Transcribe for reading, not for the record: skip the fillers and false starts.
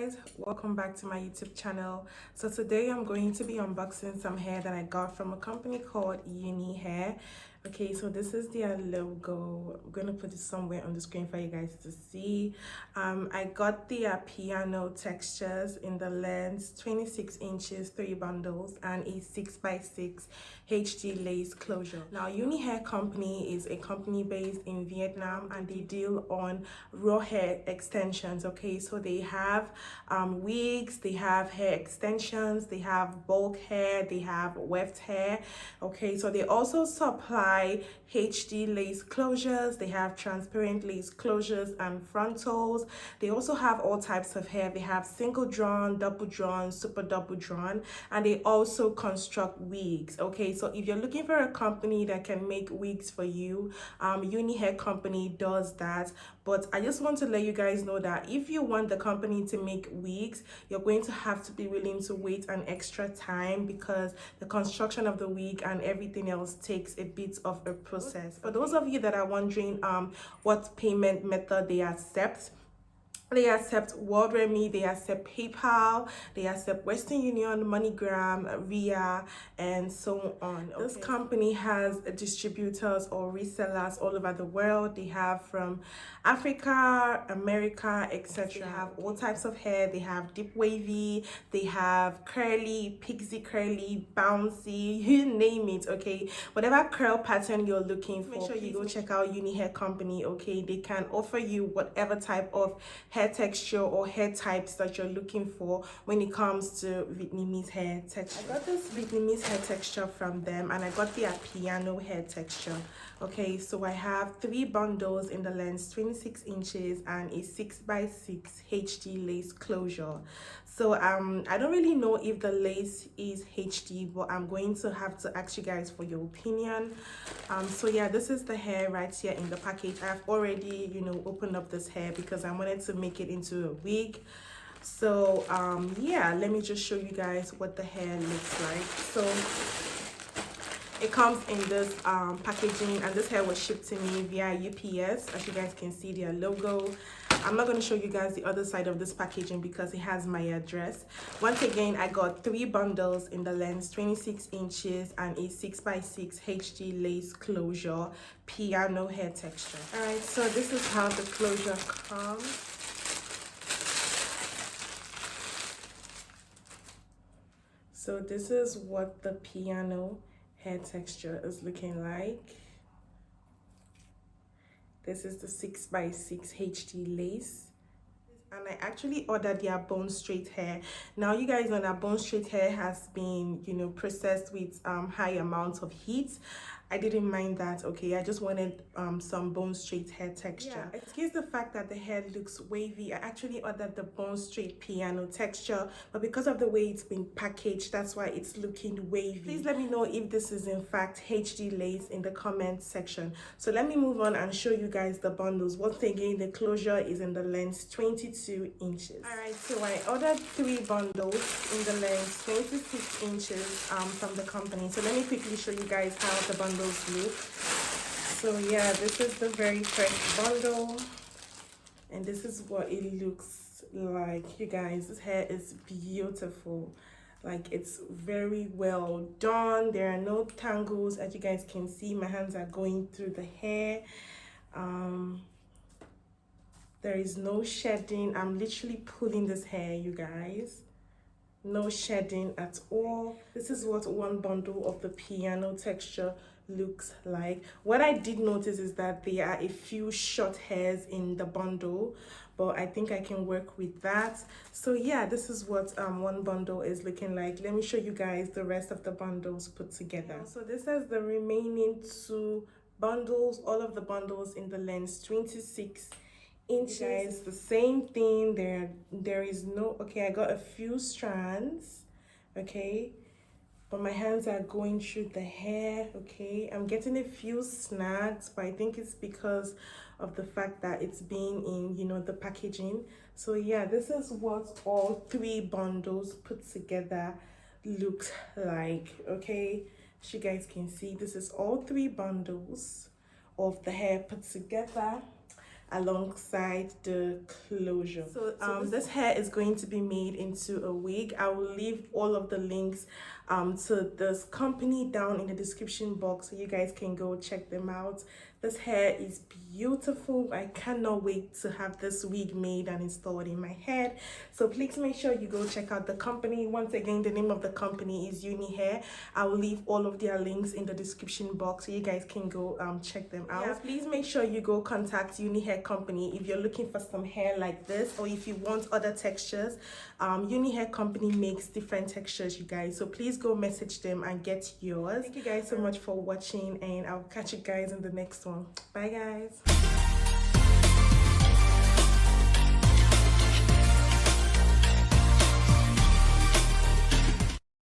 guys, welcome back to my YouTube channel. So today I'm going to be unboxing some hair that I got from a company called Unihair. Okay, so this is their logo. I'm gonna put it somewhere on the screen for you guys to see. I got the piano textures in the length 26 inches, 3 bundles, and a 6x6 HD lace closure. Now Unihair company is a company based in Vietnam, and they deal on raw hair extensions. Okay, so they have wigs, they have hair extensions, they have bulk hair, they have weft hair. Okay, so they also supply HD lace closures, they have transparent lace closures and frontals. They also have all types of hair. They have single drawn, double drawn, super double drawn, and they also construct wigs. Okay, so if you're looking for a company that can make wigs for you, Unihair company does that. But I just want to let you guys know that if you want the company to make wigs, you're going to have to be willing to wait an extra time, because the construction of the wig and everything else takes a bit of a process. For those of you that are wondering what payment method they accept World Remedy, they accept PayPal, they accept Western Union, MoneyGram, Via, and so on. Okay. This company has distributors or resellers all over the world. They have from Africa, America, etc. They have all types of hair. They have deep wavy, they have curly, pixie curly, bouncy, you name it. Okay, whatever curl pattern you're looking for, make sure you go check out Unihair company. Okay, they can offer you whatever type of hair texture or hair types that you're looking for when it comes to Vietnamese hair texture. I got this Vietnamese hair texture from them, and I got their piano hair texture. Okay, so I have 3 bundles in the length 26 inches and a 6x6 HD lace closure. So I don't really know if the lace is HD, but I'm going to have to ask you guys for your opinion. So yeah, this is the hair right here in the package. I've already, opened up this hair because I wanted to make it into a wig. So yeah, let me just show you guys what the hair looks like. So it comes in this packaging, and this hair was shipped to me via UPS. As you guys can see, their logo. I'm not going to show you guys the other side of this packaging because it has my address. Once again, I got 3 bundles in the length 26 inches and a 6x6 HD lace closure piano hair texture. Alright, so this is how the closure comes. So this is what the piano hair texture is looking like. This is the 6x6 HD lace, and I actually ordered their bone straight hair. Now you guys know that bone straight hair has been processed with high amounts of heat. I didn't mind that. Okay, I just wanted some bone straight hair texture. Yeah, excuse the fact that the hair looks wavy. I actually ordered the bone straight piano texture, but because of the way it's been packaged, that's why it's looking wavy. Please let me know if this is in fact HD lace in the comment section. So let me move on and show you guys the bundles. Once again, the closure is in the length 22 inches. Alright, so I ordered 3 bundles in the length 26 inches from the company. So let me quickly show you guys how the bundles look. So yeah, this is the very first bundle, and this is what it looks like. You guys, this hair is beautiful. Like, it's very well done. There are no tangles. As you guys can see, my hands are going through the hair. There is no shedding. I'm literally pulling this hair, you guys. No shedding at all. This is what one bundle of the piano texture looks like. What I did notice is that there are a few short hairs in the bundle, but I think I can work with that. So yeah, this is what one bundle is looking like. Let me show you guys the rest of the bundles put together. So this is the remaining 2 bundles, all of the bundles in the length 26 inches. Guys, the same thing. There is no, okay, I got a few strands, okay, but my hands are going through the hair. Okay, I'm getting a few snags, but I think it's because of the fact that it's been in the packaging. So yeah, this is what all 3 bundles put together looks like. Okay, as you guys can see, this is all 3 bundles of the hair put together. alongside the closure. So this hair is going to be made into a wig. I will leave all of the links to this company down in the description box so you guys can go check them out. This hair is beautiful. I cannot wait to have this wig made and installed in my head. So please make sure you go check out the company. Once again, the name of the company is Unihair. I will leave all of their links in the description box so you guys can go check them out. Yeah, please make sure you go contact Unihair company if you're looking for some hair like this, or if you want other textures. Unihair company makes different textures, you guys, so please go message them and get yours. Thank you guys so much for watching, and I'll catch you guys in the next one. Bye guys.